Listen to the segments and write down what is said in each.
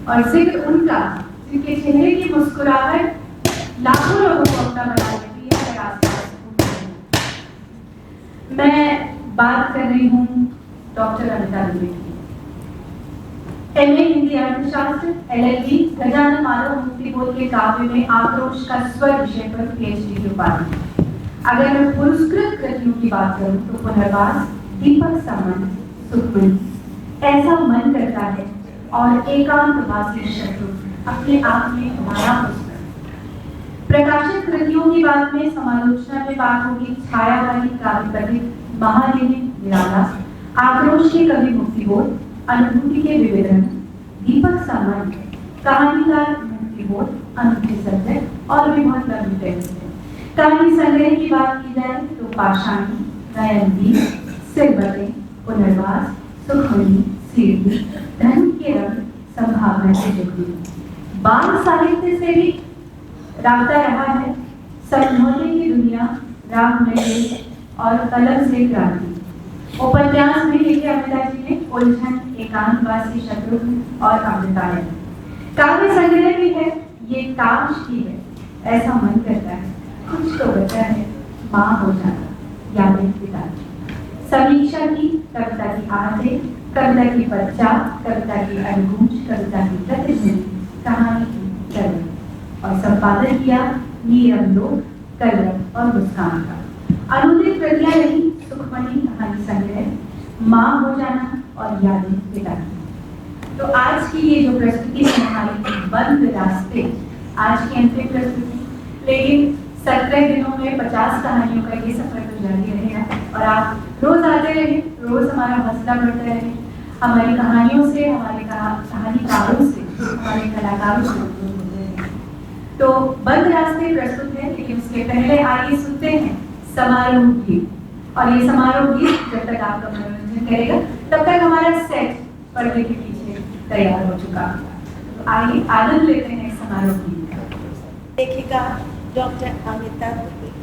और जिक्र उनका जिनके चेहरे की मुस्कुराहट लाखों लोगों को अपना बना लेती है अगर आसपास। मैं बात कर रही हूँ डॉक्टर अनिता दुबे की। एमए हिंदी अर्थशास्त्र, एलएलबी, गजानन माधव मूर्तिबोध के काव्य में आक्रोश का स्वर विषय पर पीएचडी की उपाधि। अगर मैं पुरस्कृत कृतियों की बात करूं तो पुनर्वास, दीपक सामंत, सुखमनी, ऐसा मन करता है और एकांतवासी शत्रु अपने आप में हमारा पुस्तक। प्रकाशित कृतियों की बात में समालोचना में बात होगी छायावादी काव्य पथिक महादेवी निराला, आक्रोश के कवि मुक्तिबोध, अनुभूति के विवरण, दीपक सामंत, कहानीकार मुक्तिबोध, अनूठे सत्य और भी बहुत लंबी है। कहानी संग्रह की बात की जाए तो पाषाणी, नयनदीप, सिरबते, पुनर्वास, सुखमनी, सीढ़ी, धन के रंग, संभावना से जुड़ी। बाल साहित्य से भी राबता रहा है। समझौते की दुनिया, राम नए और कलम से क्रांति। उपन्यास में लिखे अमिता जी ने उलझन, एकांतवासी शत्रु और अमृतायन। काव्य संग्रह भी है, ये काश की है, ऐसा मन करता है, कुछ तो बचा है, माँ हो जाना, यादें पिता की। समीक्षा की, कविता की आहटें, कविता की पच्चा, कविता की अनुगूंज, कविता की प्रतिध्वनि, कहानी की कलम और संपादन किया नीरम लोक, कलम और मुस्कान का। अनुदित कृतियां रही सुखमनी कहानी संग्रह, माँ हो जाना और यादें पिता की। तो आज की ये जो प्रस्तुति है हमारी बंद रास्ते, आज की अंतिम प्रस्तुति, लेकिन 17 दिनों में 50 कहानियों का ये सफर तो जारी रहेगा और आप रोज आते रहे, रोज हमारा हौसला बढ़ता रहे, हमारी कहानियों से, हमारे कहानीकारों से, हमारे कलाकारों से। तो बंद रास्ते प्रस्तुत है, लेकिन उसके पहले आइए सुनते हैं समारोह गीत। और ये समारोह गीत जब तक आपका मनोरंजन करेगा तब तक हमारा सेट पर्दे के पीछे तैयार हो चुका है। तो आइए आनंद लेते हैं समारोह गीत का। देखिएगा डॉक्टर अमिता दुबे।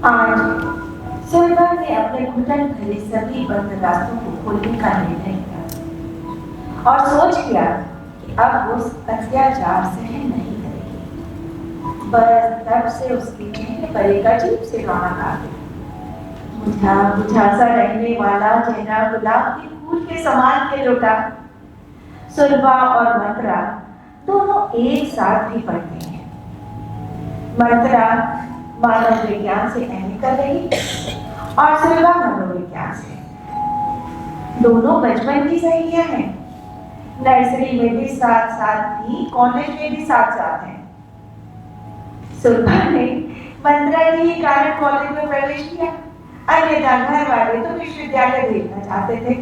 आज सुरभा ने अपने घुटन भरे सभी बंद रास्तों को खोलने का निर्णय किया और सोच किया कि अब वो अत्याचार सहन नहीं करेगी। बस तब से उसके चेहरे पर एक अजीब से रौनक आ गई। बुझा बुझा सा रहने वाला चेहरा गुलाब के फूल के समान खिल उठा। सुरभा और मंत्रा दोनों एक साथ ही पढ़ते हैं। मंत्रा मानव विज्ञान से एमए कर रही और सुरभा मनोविज्ञान से। दोनों बचपन की सहेलियां हैं, नर्सरी में भी साथ साथ थी, कॉलेज में भी साथ साथ हैं। सुरभा ने मंत्रा के ही कारण कॉलेज में प्रवेश किया, अन्यथा घर वाले तो विश्वविद्यालय भेजना चाहते थे।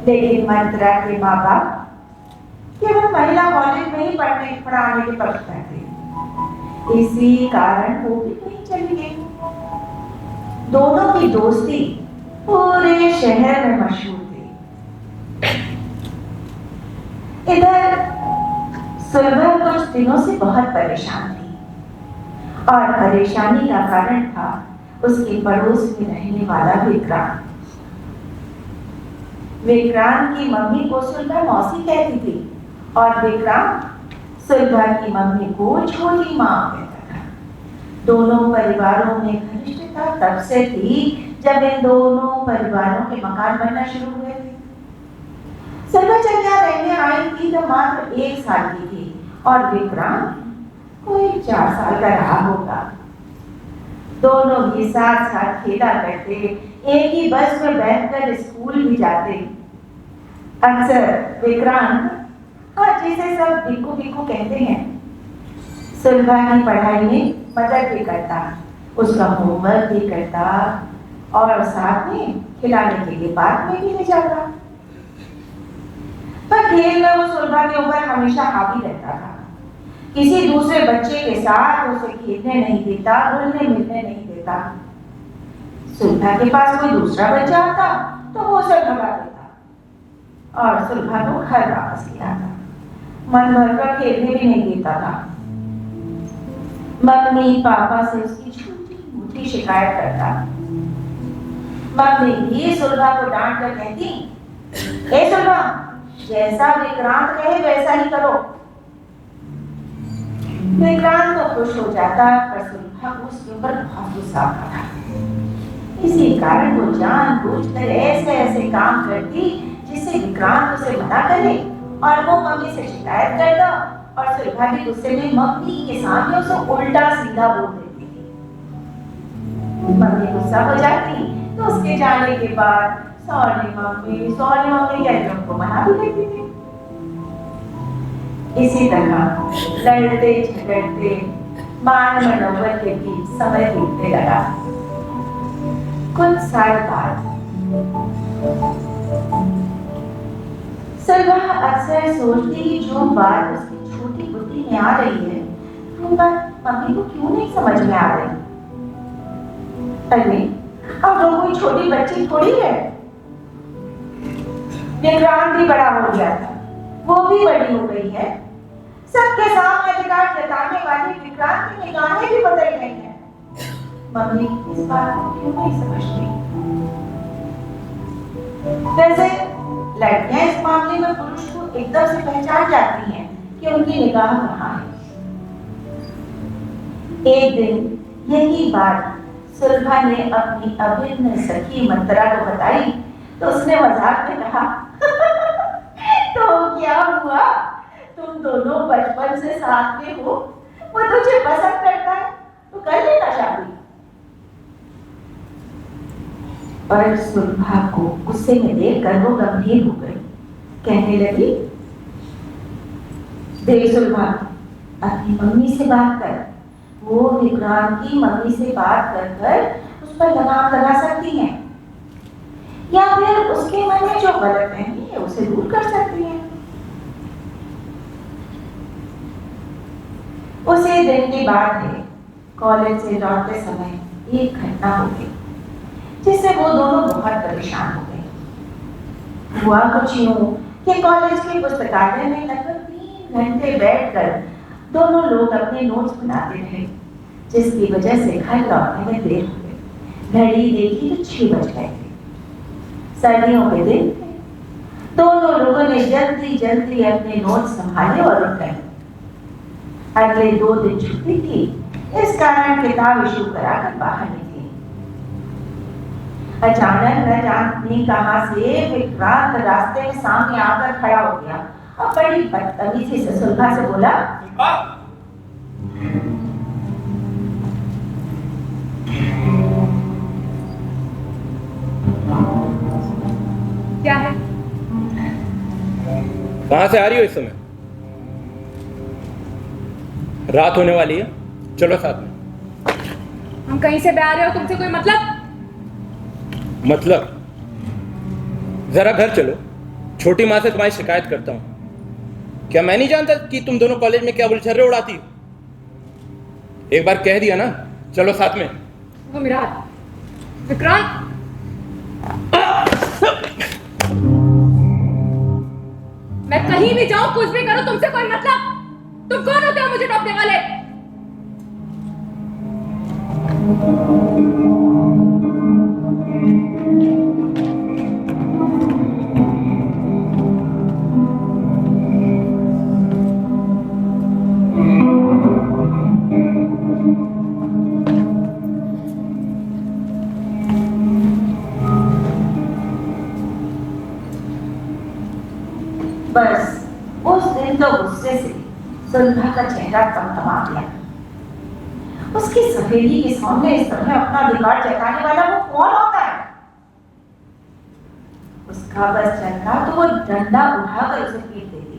लेकिन मंत्रा के माँ बाप केवल महिला कॉलेज में ही पढ़ाने के पक्ष में थे, इसी कारण वो भी कहीं चली गई। दोनों की दोस्ती पूरे शहर में मशहूर थी। इधर सुरभा कुछ दिनों से बहुत परेशान थी और परेशानी का कारण था उसके पड़ोस में रहने वाला विक्रांत। विक्रांत की मम्मी को सुरभा मौसी कहती थी और विक्रांत सुरभा की मम्मी को छोटी माँ कहता था। दोनों परिवारों में घनिष्ठता तब से थी जब इन दोनों परिवारों के मकान बनना शुरू हुए थे। सुरभा जब यहाँ रहने आई थी तो मात्र 1 साल की थी और विक्रांत कोई 4 साल का रहा होगा। दोनों भी साथ साथ खेला करते, एक ही बस में बैठकर स्कूल भी जाते। अक्सर विक्रांत, जिसे सब बिक्कू बिक्कू कहते हैं, सुरभा की पढ़ाई में मदद भी करता, उसका होमवर्क भी करता और साथ में खिलाने के लिए पार्क में भी ले जाता। पर खेल में वो सुलभा के ऊपर हमेशा हावी रहता था। किसी दूसरे बच्चे के साथ उसे खेलने नहीं देता, घुलने मिलने नहीं देता। सुलभा के पास कोई दूसरा बच्चा आता तो वो उसे भगा देता और सुलभा को घर वापस ले आता। मन भर कर खेलने भी नहीं देता था। मम्मी पापा से उसकी छोटी मोटी शिकायत करता। मम्मी भी सुलभा को डांट कर कहती, ए सुलभा, जैसा विक्रांत कहे वैसा ही करो। विक्रांत तो खुश हो जाता, पर सुलभा को उसके ऊपर बहुत गुस्सा आता था। इसी कारण वो जानबूझकर ऐसे ऐसे काम करती जिससे विक्रांत उसे मना करे और वो मम्मी से शिकायत करता और सुलभा भी गुस्से में मम्मी के सामने उसे उल्टा सीधा बोल देती थी। मम्मी गुस्सा हो जाती तो उसके जाने के बाद सॉरी मम्मी कहकर उनको मना भी लेती थी। इसी तरह लड़ते झगड़ते मान मनोबल के बीच समय बीतने लगा। कुछ साल बाद सुलभा अक्सर सोचती कि जो बात उसकी छोटी बुद्धि में आ रही है वो बात मम्मी को क्यों नहीं समझ में आ रही। अरे अब वो कोई छोटी बच्ची थोड़ी है। विक्रांत भी बड़ा हो गया था, वो भी बड़ी हो गई है। सबके सामने अधिकार जताने वाली विक्रांत की निगाहें भी बदल गई हैं। मम्मी इस बात को क्यों नहीं समझती। वैसे लड़कियां इस मामले में पुरुष को एकदम से पहचान जाती हैं कि उनकी निगाह कहाँ है। एक दिन यही बात सुलभा ने अपनी अभिन्न सखी मंत्रा को बताई तो उसने मजाक में कहा, तो क्या हुआ, तुम दोनों बचपन से साथ में हो, वो तुझे पसंद करता है तो कर लेना शादी। पर सुलभा को गुस्से में देखकर वो गंभीर हो गई। कहने लगी, देख सुलभा, अपनी मम्मी से बात कर। वो विक्रांत की मम्मी से बात कर कर उस पर लगाम लगा सकती हैं या फिर उसके मन में जो गलतफहमी है उसे दूर कर सकती हैं। उसी दिन की बात है, कॉलेज से लौटते समय एक घटना हो गई जिससे वो दोनों बहुत परेशान हो गए। हुआ कुछ यूं कि कॉलेज के पुस्तकालय में लगभग 3 घंटे बैठकर दोनों लोग अपने नोट्स बनाते रहे, जिसकी वजह से घर लौटने में देर हो गई। घड़ी देखी तो 6 बज गए थे। सर्दियों के दिन थे। दोनों लोगों ने जल्दी जल्दी अपने नोट्स संभाले और उठ गए। अगले 2 दिन छुट्टी थी, इस कारण किताब इशू कराकर बाहर निकले। अचानक न जाने कहां से विक्रांत रास्ते में सामने आकर खड़ा हो गया और बड़ी बदतमीजी से सुलभा से बोला, क्या है? कहां से आ रही हो इस समय? रात होने वाली है, चलो साथ में। हम कहीं से भी आ रहे हो, तुमसे कोई मतलब? जरा घर चलो, छोटी माँ से तुम्हारी शिकायत करता हूं। क्या मैं नहीं जानता कि तुम दोनों कॉलेज में क्या बुलछर्रे उड़ाती हो? एक बार कह दिया ना, चलो साथ में। वो मेरा विक्रांत, मैं कहीं भी जाऊं, कुछ भी करूं, तुमसे कोई मतलब? तुम कौन होते हो मुझे टोकने वाले? बस उस दिन तो गुस्से से सुलभा का चेहरा तमतमा गया। उसकी सहेली के सामने इस तरह अपना अधिकार जताने वाला वो कौन होता है? उसका बस चलता तो वो डंडा उठाकर उसे पीट देती,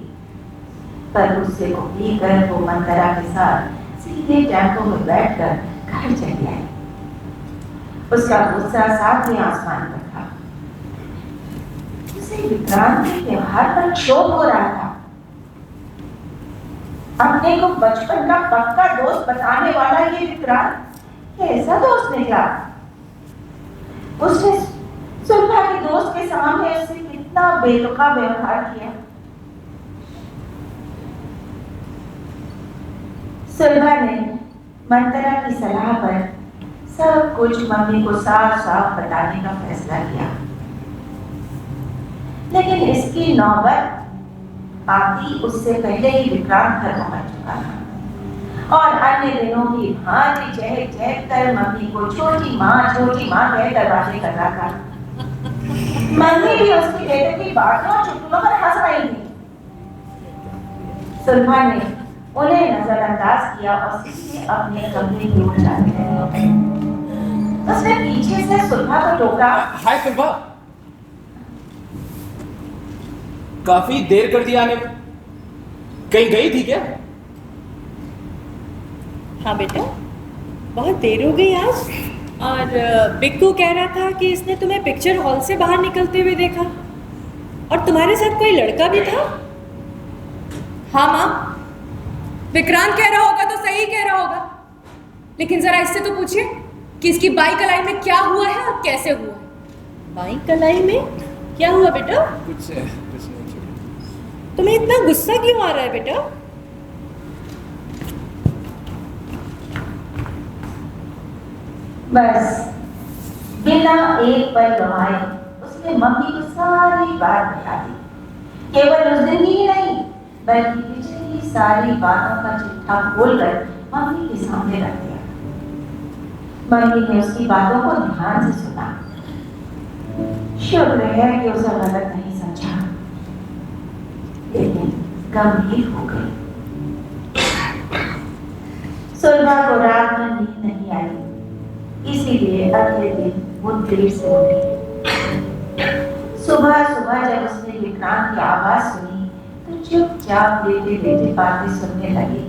पर गुस्से को पीकर वो मंतरा के साथ सीधे टेम्पो में बैठकर घर चली आई। उसका गुस्सा 7वें आसमान पर था। उसे विक्रांत के व्यवहार पर क्षोभ हो रहा था। अपने को बचपन का पक्का दोस्त बताने वाला ये विक्रांत कैसा दोस्त निकला। उसने सुलभा के दोस्त के सामने उससे कितना बेतुका व्यवहार किया। सुलभा ने मंत्रा की सलाह पर सब कुछ मम्मी को साफ साफ बताने का फैसला किया, लेकिन इसकी नौबत आती उससे पहले ही विक्रांत घर पहुंच चुका था और अन्य दिनों की भांति चहक चहक कर मम्मी को छोटी माँ कह दरवाजे कर रहा था। मम्मी भी उसके बेटे की बातों और चुटकुलों पर हंस रही थी। सुलभा ने उन्हें नजरअंदाज किया और सीधे अपने कमरे की ओर जाने लगी। उसने पीछे से सुलभा को टोका। हाय सुलभा, काफी देर कर दिया आने में। कहीं गई थी क्या? हाँ बेटा, बहुत देर हो गई आज। और बिक्कू कह रहा था कि इसने तुम्हें पिक्चर हॉल से बाहर निकलते हुए देखा और तुम्हारे साथ कोई लड़का भी था। हाँ माँ, विक्रांत कह रहा होगा तो सही कह रहा होगा, लेकिन जरा इससे तो पूछिए कि इसकी बाई कलाई में क्या हुआ है और कैसे हुआ है। बाई कलाई में क्या हुआ बेटा? कुछ नहीं। तुम्हें इतना गुस्सा क्यों आ रहा है बेटा? बस बिना एक पल गवाए उसने मम्मी को सारी बात बता दी। केवल उस दिन ही नहीं बल्कि पिछली सारी बातों का चिट्ठा खोलकर मम्मी के सामने रख दिया। मम्मी ने उसकी बातों को ध्यान से सुना। शुक्र है कि उसे गलत नहीं समझा, लेकिन गंभीर हो गई। सुलभा को रात में नींद नहीं आई, इसीलिए अगले दिन वो देर से उठी। सुबह सुबह जब उसने विक्रांत की आवाज सुनी तो चुपचाप लेटे लेटे बातें सुनने लगी।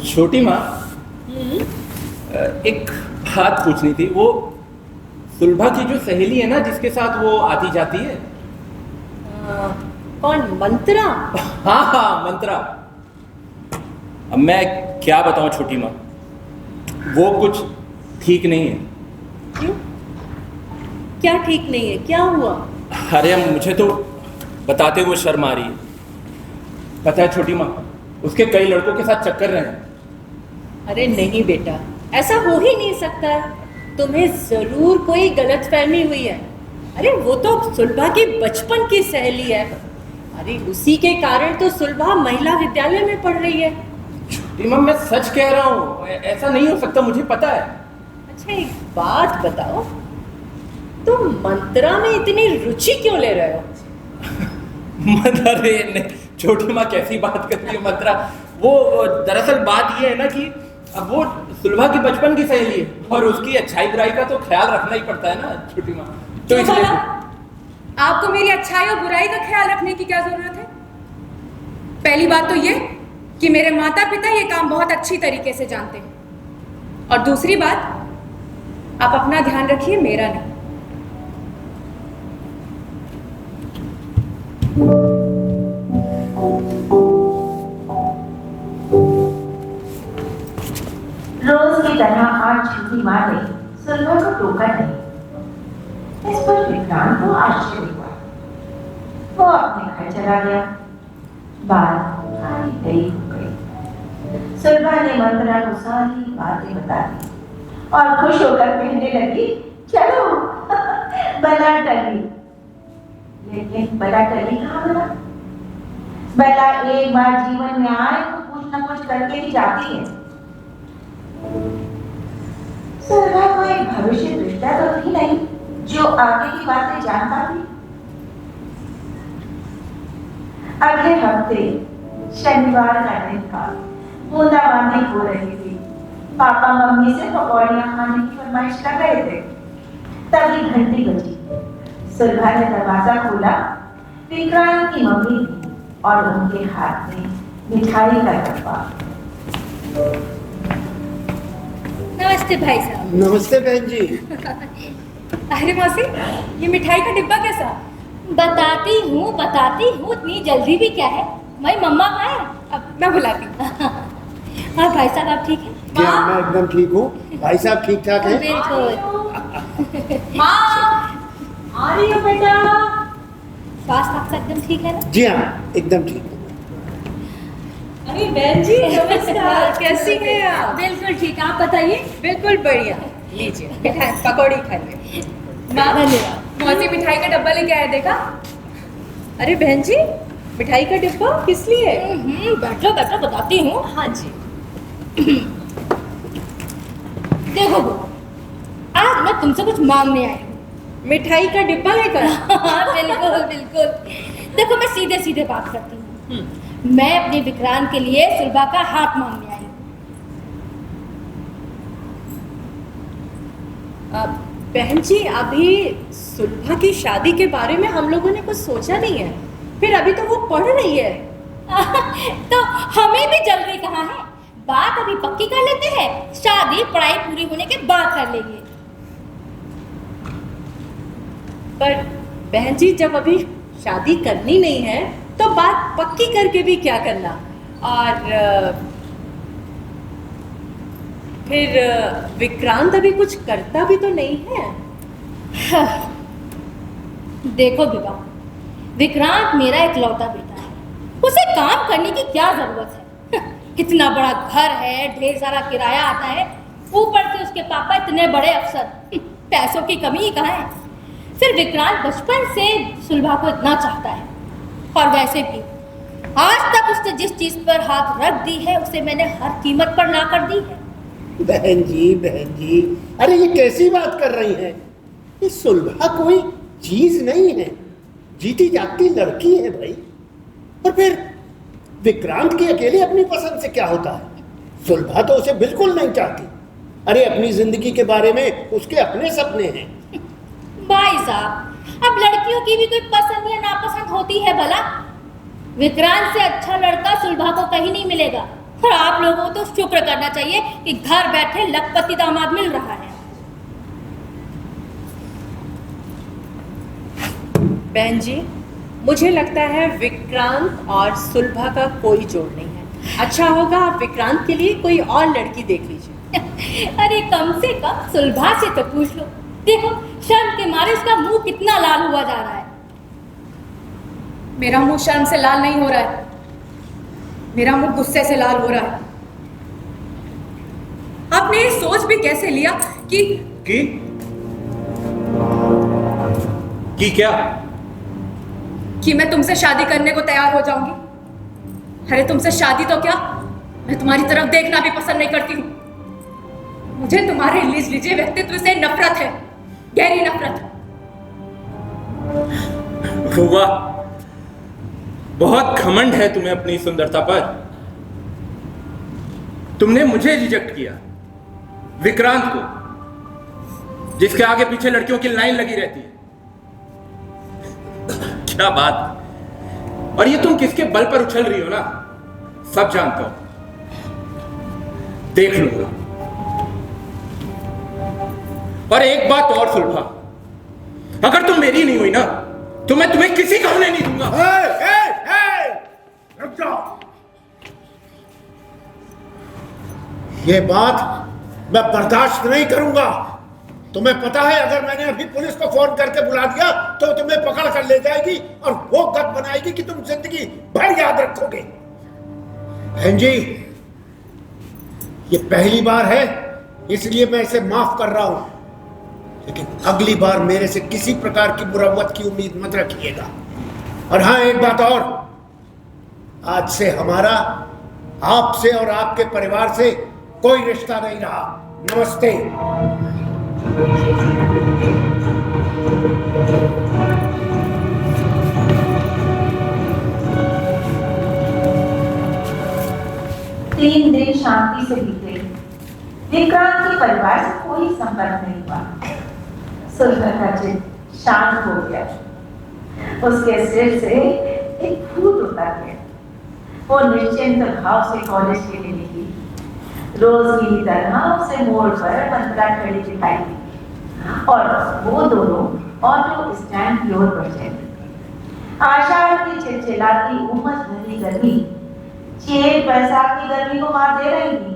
छोटी माँ, एक बात पूछनी थी। वो सुलभा की जो सहेली है ना, जिसके साथ वो आती जाती है। कौन? मंत्रा? हाँ हाँ, मंत्रा। अब मैं क्या बताऊं छोटी माँ, वो कुछ ठीक नहीं है। क्यों? क्या ठीक नहीं है? क्या हुआ? अरे मुझे तो बताते हुए शर्म आ रही है। पता है छोटी माँ, उसके कई लड़कों के साथ चक्कर रहे हैं। अरे नहीं बेटा, ऐसा हो ही नहीं सकता है। तुम्हें जरूर कोई गलतफहमी हुई है। अरे वो तो सुलभा की बचपन की सहेली है। अरे उसी के कारण तो सुलभा महिला विद्यालय में पढ़ रही है। छोटी माँ, मैं सच कह रहा हूँ, ऐसा नहीं हो सकता, मुझे पता है। अच्छा एक बात बताओ, तुम मंत्रा में इतनी रुचि क्यों ले रहे हो? अरे छोटी माँ कैसी बात कर रही है मंत्रा। वो दरअसल बात ये है ना कि अब वो सुलभा की बचपन की सहेली है और उसकी अच्छाई बुराई का तो ख्याल रखना ही पड़ता है ना छोटी माँ। तो क्यों इसलिए बोला? आपको मेरी अच्छाई और बुराई का ख्याल रखने की क्या जरूरत है? पहली बात तो ये कि मेरे माता पिता ये काम बहुत अच्छी तरीके से जानते हैं, और दूसरी बात, आप अपना ध्यान रखिए, मेरा नहीं। रोज की तरह आज छोटी माँ ने सुलभा को टोका नहीं। इस पर विक्रांत को आश्चर्य हुआ। वो अपने घर चला गया। बात आई गई हो गई। सुलभा ने मंत्रा को सारी बातें बता दी और खुश होकर कहने लगी, चलो बला टली। लेकिन बला टली कहाँ बला? बला एक बार जीवन में आए तो कुछ न कुछ करके ही जाती है। सुलभा को एक भविष्य दृष्टा तो थी नहीं जो आगे की बातें जान पाती। अगले हफ्ते शनिवार का दिन था। बूंदाबांदी हो रही थी। पापा मम्मी से पकौड़ियां खाने की फरमाइश कर रहे थे। तभी घंटी बजी। सुलभा ने दरवाजा खोला। विक्रांत की मम्मी थी और उनके हाथ में मिठाई का डब्बा। नमस्ते भाई साहब। नमस्ते बहन जी। अरे मौसी, ये मिठाई का डिब्बा कैसा? बताती हूँ इतनी जल्दी भी क्या है। भाई मम्मा कहाँ है? अब मैं बुलाती हूँ। और भाई साहब आप ठीक है? जी हाँ, मैं एकदम ठीक हूँ। भाई साहब ठीक ठाक हैं? बिल्कुल। माँ, आ रही हो बेटा? स्वास्थ्य आपका एकदम ठीक है ना? जी हाँ, एकदम ठीक हूँ। अरे बहन जी नमस्कार, कैसी हैं आप? बिल्कुल ठीक, आप बताइए। बिल्कुल बढ़िया। लीजिए मिठाई पकौड़ी खाइए। माँ, धन्यवाद। मौसी मिठाई का डब्बा लेके आया, देखा? अरे बहन जी, मिठाई का डिब्बा किस लिए? बैठो बैठो बताती हूँ। हाँ जी। देखो बो, आज मैं तुमसे कुछ मांगने आई हूँ। मिठाई का डिब्बा लेकर? हाँ, बिल्कुल बिल्कुल। देखो मैं सीधे सीधे बात करती हूँ। मैं अपने विक्रांत के लिए सुलभा का हाथ मांगने आई हूँ। बहन जी, अभी सुलभा की शादी के बारे में हम लोगों ने कुछ सोचा नहीं है। फिर अभी तो वो पढ़ रही है। तो हमें भी जल्दी कहाँ है, बात अभी पक्की कर लेते हैं, शादी पढ़ाई पूरी होने के बाद कर लेंगे। पर बहन जी, जब अभी शादी करनी नहीं है तो बात पक्की करके भी क्या करना। और फिर विक्रांत अभी कुछ करता भी तो नहीं है। देखो विवाह, विक्रांत मेरा इकलौता बेटा है, उसे काम करने की क्या जरूरत है। कितना बड़ा घर है, ढेर सारा किराया आता है, ऊपर से उसके पापा इतने बड़े अफसर, पैसों की कमी ही कहाँ है। फिर विक्रांत बचपन से सुलभा को इतना चाहता है, और वैसे भी आज तक उसने जिस चीज पर हाथ रख दी है उसे मैंने हर कीमत पर ना कर दी है। बहन जी, अरे ये कैसी बात कर रही हैं? ये सुलभा कोई चीज नहीं है, जीती जागती लड़की है भाई। और फिर विक्रांत की अकेले अपनी पसंद से क्या होता है? सुलभा तो उसे बिल्कुल नहीं चाहती। अरे अपनी जिंदगी के बारे में उसके अपने सपने हैं। भाई साहब, अब लड़कियों की भी कोई पसंद या नापसंद होती है भला? विक्रांत से अच्छा लड़का सुलभा को कहीं नहीं मिलेगा, और आप लोगों को तो शुक्र करना चाहिए कि घर बैठे लखपति दामाद मिल रहा है। बहन जी, मुझे लगता है विक्रांत और सुलभा का कोई जोड़ नहीं है। अच्छा होगा आप विक्रांत के लिए कोई और लड़की देख लीजिए। अरे कम से कम सुलभा से तो पूछ लो। देखो शर्म के मारे उसका मुंह कितना लाल हुआ जा रहा है। मेरा मुंह शर्म से लाल नहीं हो रहा है, मेरा मुंह गुस्से से लाल हो रहा है। आपने ये सोच भी कैसे लिया कि क्या? कि मैं तुमसे शादी करने को तैयार हो जाऊंगी? अरे तुमसे शादी तो क्या, मैं तुम्हारी तरफ देखना भी पसंद नहीं करती हूं। मुझे तुम्हारे लीजिए व्यक्तित्व से नफरत है, गहरी नफरत। वाह, बहुत घमंड है तुम्हें अपनी सुंदरता पर। तुमने मुझे रिजेक्ट किया, विक्रांत को, जिसके आगे पीछे लड़कियों की लाइन लगी रहती है। क्या बात! और ये तुम किसके बल पर उछल रही हो ना, सब जानता हूं, देख लूंगा। और एक बात और सुलभा, अगर तुम मेरी नहीं हुई ना तो मैं तुम्हें किसी का होने नहीं दूंगा। रुक जाओ। ये बात मैं बर्दाश्त नहीं करूंगा। तुम्हें पता है अगर मैंने अभी पुलिस को फोन करके बुला दिया तो तुम्हें पकड़ कर ले जाएगी और वो गत बनाएगी कि तुम जिंदगी भर याद रखोगे। बहन जी, ये पहली बार है इसलिए मैं इसे माफ कर रहा हूं, लेकिन अगली बार मेरे से किसी प्रकार की मुरव्वत की उम्मीद मत रखिएगा। और हाँ, एक बात और, आज से हमारा आपसे और आपके परिवार से कोई रिश्ता नहीं रहा। नमस्ते। तीन दिन शांति से बीते। विक्रांत के परिवार से कोई संपर्क नहीं हुआ। सुलभा का चित्त शांत हो गया, उसके सिर से एक भूत उतर गया। वो निश्चिंत भाव से कॉलेज के लिए निकली। रोज की तरह उसे मोड़ पर मंत्रा खड़ी दिखाई दी। और वो दोनों ऑटो स्टैंड की ओर बढ़ जाए। आषाढ़ की चिलचिलाती उमस भरी गर्मी चेत बैसाख की गर्मी को मार दे रही थी।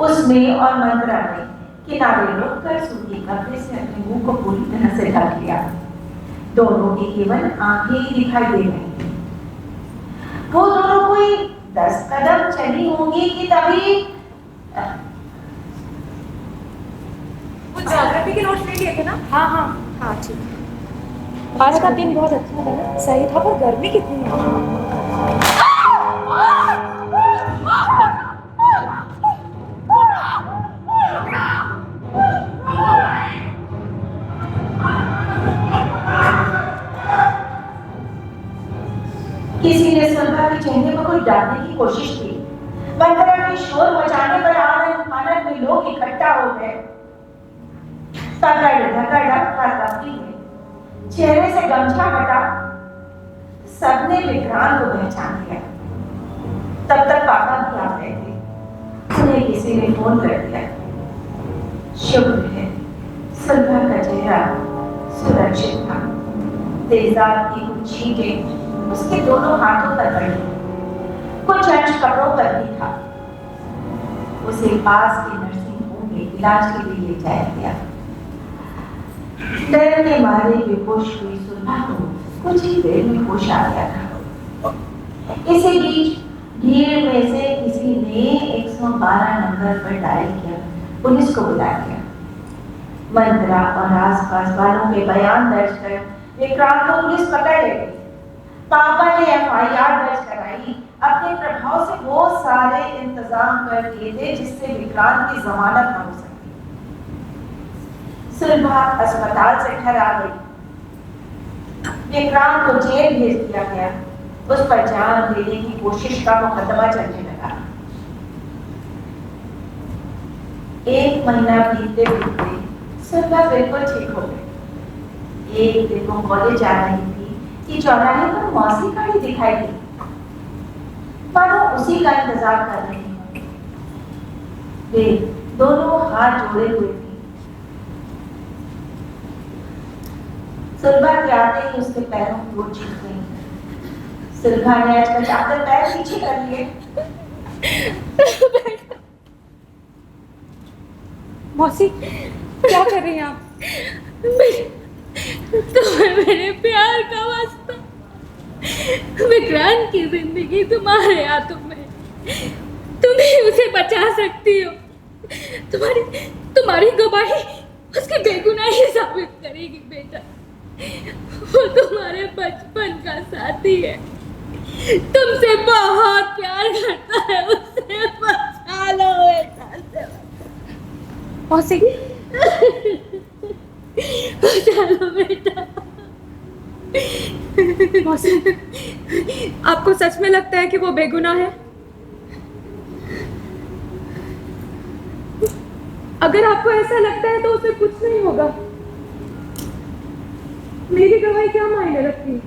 उसमें और मंत्रा ने किनारे रुककर सूती कपड़े से अपने मुंह को पूरी तरह से ढक लिया। दोनों की केवल आंखें ही दिखाई दे रही थी। वो दोनों कोई 10 कदम चली होंगी कि तभी वो ज्योग्राफी के नोट्स ले लिए थे ना? हाँ हाँ हाँ ठीक है। आज का दिन बहुत अच्छा था, सही था, पर गर्मी कितनी है। किसी ने सुलभा के चेहरे पर कुछ डालने की कोशिश की। मंत्रा के शोर मचाने पर आनंद में लोग इकट्ठा हो गए। पकड़ धकड़ काफी है। चेहरे से गमछा हटा। सबने विक्रांत को पहचान लिया। तब तक पापा भी आ गए थे। उन्हें किसी ने फोन कर दिया। शुक्र है सुलभा का चेहरा सुरक्षित था। तेजाब की कुछ छींटे उसके दोनों हाथों पर पड़ी। कुछ अंश कपड़ों पर भी था। उसे पास के नर्सिंग होम में इलाज के लिए ले जाया गया। डर के मारे बेहोश हुई सुलभा को कुछ ही देर में होश आ गया था। इसी बीच भीड़ में से किसी ने 112 नंबर पर डायल किया। पुलिस को बुला दिया। मंत्रा और आसपास वालों के बयान दर्ज कर विक्रांत को पुलिस पकड़ ले गई। पापा ने FIR दर्ज कराई। अपने प्रभाव से वो सारे इंतजाम कर दिए थे जिससे विक्रांत की जमानत न हो सके। सुलभा अस्पताल से घर आ गई। विक्रांत को जेल भेज दिया गया। उस पर जान लेने की कोशिश का मुकदमा चलने लगा। 1 महीना बीतते बीतते सुलभा बिल्कुल ठीक हो गई। एक दिन वो कॉलेज जा रही थी कि चौराहे पर मौसी खड़ी दिखाई दी। मानो उसी का इंतजार कर रही थी। वे दोनों हाथ जोड़े हुए थे। सुलभा के आते ही उसके पैरों की ओर झुक गई। सुलभा ने अचकचाकर पैर पीछे कर लिए। मौसी क्या कर रही हैं आप? तुम्हें मेरे प्यार का वास्ता, विक्रांत की जिंदगी तुम्हारे हाथों में। तुम ही उसे बचा सकती हो। तुम्हारी गवाही उसकी बेगुनाही साबित करेगी बेटा। वो तुम्हारे बचपन का साथी है, तुमसे बहुत प्यार करता है। उससे बचा लो बेटा। मौसी चलो बेटा। मौसी आपको सच में लगता है कि वो बेगुनाह है? अगर आपको ऐसा लगता है तो उसे कुछ नहीं होगा। मेरी गवाही क्या मायने रखती है?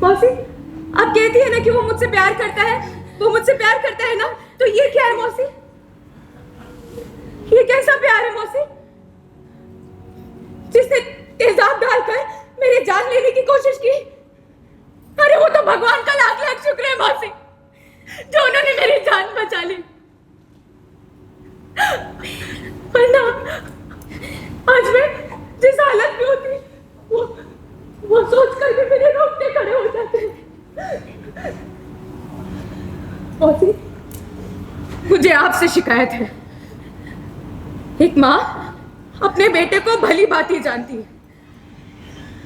मौसी आप कहती है ना कि वो मुझसे प्यार करता है, वो मुझसे प्यार करता है ना, तो ये क्या है मौसी? ये कैसा प्यार है मौसी? जिसने तेजाब डालकर मेरी जान लेने की कोशिश की। अरे वो तो भगवान का लाख लाख शुक्र है मौसी, जो उन्होंने मेरी जान बचा ली। वरना आज मैं जिस हालत में होती वो सोच कर भी मेरे रोंगटे खड़े हो जाते। मौसी मुझे आपसे शिकायत है। एक माँ अपने बेटे को भली भांति जानती है।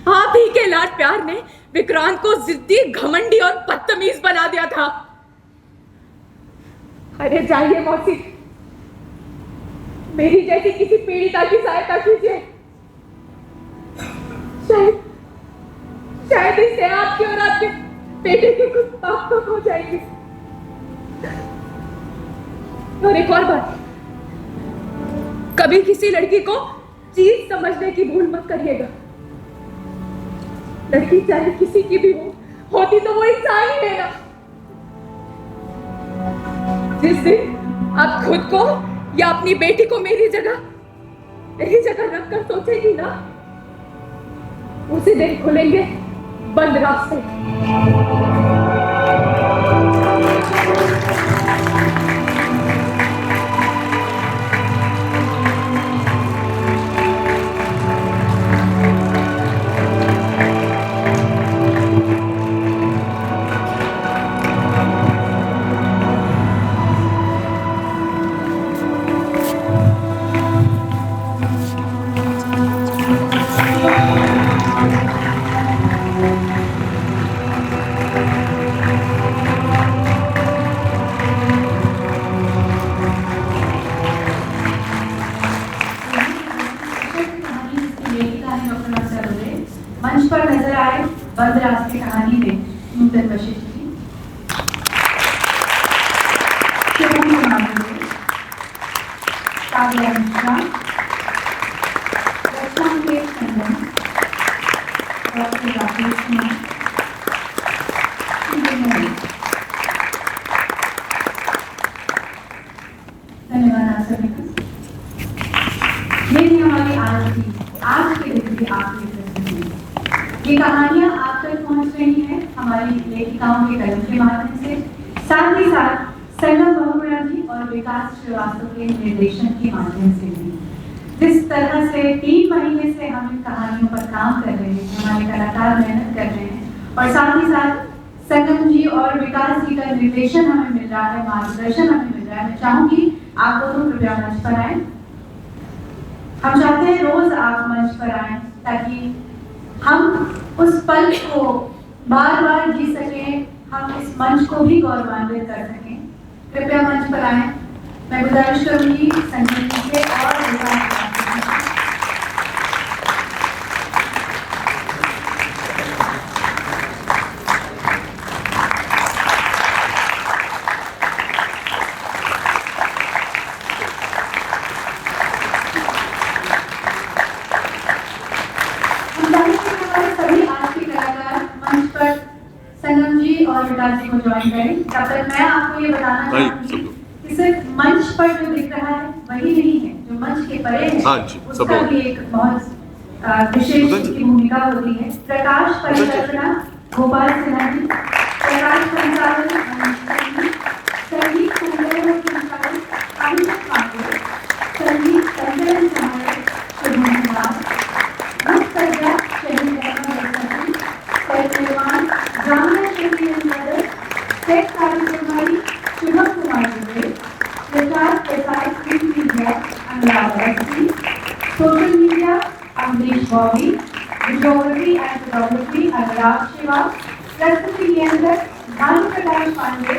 आप ही के लाड प्यार ने विक्रांत को जिद्दी, घमंडी और बदतमीज बना दिया था। अरे जाइए मौसी, मेरी जैसी किसी पीड़िता की सहायता कीजिए। शायद इससे आपके और आपके बेटे की कुछ बात तो हो जाएगी। और एक और बात, कभी किसी लड़की को चीज समझने की भूल मत करिएगा। लड़की चाहे किसी की भी होती तो वो इंसान ही है ना। जिस दिन आप खुद को या अपनी बेटी को मेरी जगह यही जगह रखकर सोचेगी ना, उसी दिन खुलेंगे बंद रास्ते। मंच पर नजर आए बंद रास्ते कहानी में नूतन वशिष्ठ जी, शुभम कुमार जी, काव्या मिश्रा, रचनाकेश चंदन, डॉक्टर राकेश कुमार, धन्यवाद आप सभी का। ये थी हमारी आज के दिन की आखिरी प्रस्तुति। ये कहानियां आप तक पहुंच रही हैं हमारी लेखिकाओं के कलम के माध्यम से, साथ ही साथ संगम बहुगुणा जी और विकास श्रीवास्तव के निर्देशन के माध्यम से भी। जिस तरह से 3 महीने से हम इन कहानियों पर काम कर रहे हैं, हमारे कलाकार मेहनत कर रहे हैं और साथ ही साथ संगम जी और विकास जी का निर्देशन हमें मिल रहा है, मार्गदर्शन हमें मिल रहा है। मैं चाहूंगी आप दोनों कृपया मंच पर आए। हम चाहते हैं रोज आप मंच पर आए ताकि हम उस पल को बार बार जी सकें, हम इस मंच को भी गौरवान्वित कर सकें। कृपया मंच पर आए। मैं गुजारिश करूंगी संगम जी से और विकास जी को ज्वाइन करें। तब तक मैं आपको ये बताना चाहूंगी कि सिर्फ मंच पर जो दिख रहा है वही नहीं है, जो मंच के परे है उसका भी एक बहुत विशेष की भूमिका होती है। प्रकाश परिकल्पना गोपाल सिन्हा जी, प्रकाश संचालन संगीत संग्रह संचालन अभिषेक पांडे, संगीत संकलन सहायक शुभम कुमार, मुख्य सज्जा शहीद अहमद सेट निर्माण ग्रामीण क्षेत्रीय सेट कार्यक्रमारी शुभम कुमार दुबे, प्रचार प्रसार print media Anurag Awasthi, social media Amrish Bobby, videography and photography Anurag Shiva, प्रस्तुति नियंत्रक भानु प्रकाश पांडे,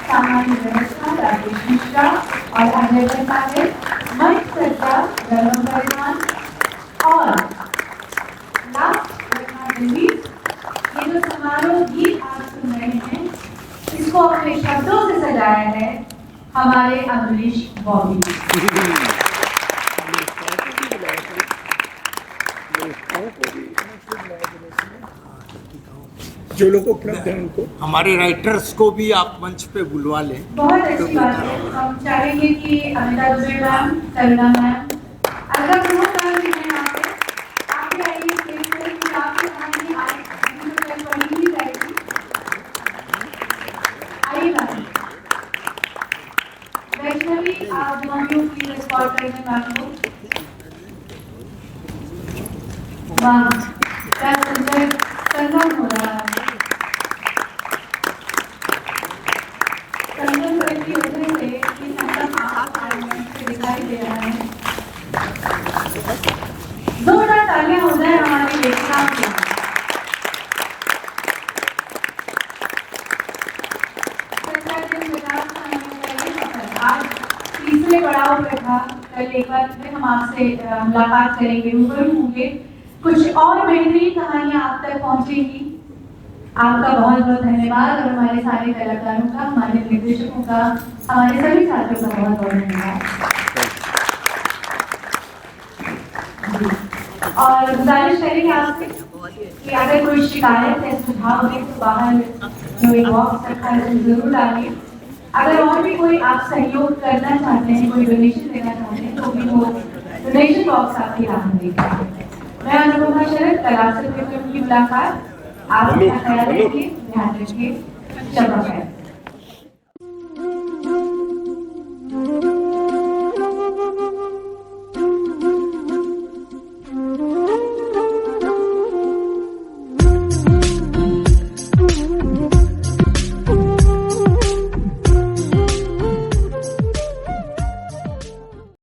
सामान्य व्यवस्था राजेश मिश्रा और अजय पांडे, मंच सज्जा धर्म परिधान और लास्ट रत्नादेवी। ये जो समारोह गीत आप सुन रहे हैं इसको अपने शब्दों से सजाया है हमारे अमरीश बॉबी। जो लोग उपलब्ध हैं उनको, हमारे राइटर्स को भी आप मंच पे बुलवा लें। बहुत अच्छी बात है। हम चाहेंगे कि अमिता दुबे मैम, करुणा मैम, अलका प्रमुख मैम भी हैं आगे आइए स्टेज पर कि आपकी कहानी पढ़ी भी जाएगी। आइए मैम। वैष्णवी आप दोनों प्लीज रिकॉर्ड करें मैम को। वाह क्या सुंदर संगम हो रहा है। संगम करती होने से ये संगम आप दिखाई दे रहा है। जोरदार तालियां हो जाए हमारे लेखिकाओं के लिए। आज तीसरे पड़ाव पे था। कल एक बार फिर हम आपसे मुलाकात करेंगे, रूबरू होंगे, कुछ और बेहतरीन कहानियां आप तक पहुंचेंगी। आपका बहुत बहुत धन्यवाद और हमारे सारे कलाकारों का, हमारे निर्देशकों का, हमारे सभी साथियों का बहुत बहुत धन्यवाद। और गुजारिश करेंगे आपसे कि अगर कोई शिकायत है, सुझाव है तो बाहर जो एक बॉक्स रखा है जरूर डालिए। अगर और भी कोई आप सहयोग करना चाहते हैं, कोई डोनेशन देना चाहते हैं तो भी वो डोनेशन बॉक्स आपके हाथ में मैं अनुपमा शरद कल आपसे फिर की मुलाकात। आप अपना ख्याल रखिए, ध्यान रखिए, शब्बा खैर।